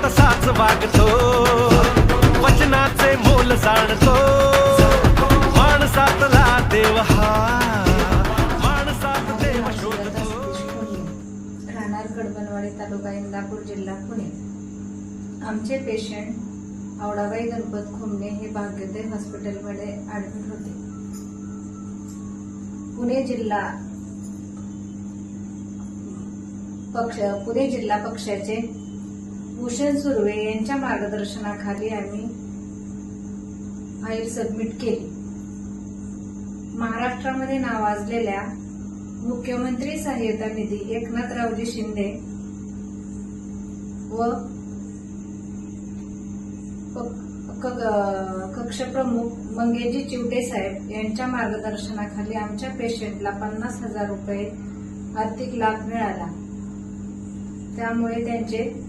तसाच वागतो, वचनाचे मोल जाणतो, माणसातला देव हा, माणसात देव शोधतो. राहणार कडबनवाडी, तालुका इंदापूर, जिल्हा पुणे. आमचे पेशंट आवडाबाई गणपत खुमणे हे भाग्योदय हॉस्पिटलमध्ये ऍडमिट होते. पुणे जिल्हा पक्षाचे भूषण सुर्वे यांच्या मार्गदर्शनाखाली आम्ही फाईल सबमिट केली. महाराष्ट्रामध्ये नावाजलेल्या मुख्यमंत्री सहाय्यता निधी एकनाथरावजी शिंदे व कक्षप्रमुख मंगेशजी चिवटे साहेब यांच्या मार्गदर्शनाखाली आमच्या पेशंटला 50,000 रुपये आर्थिक लाभ मिळाला. त्यामुळे त्यांचे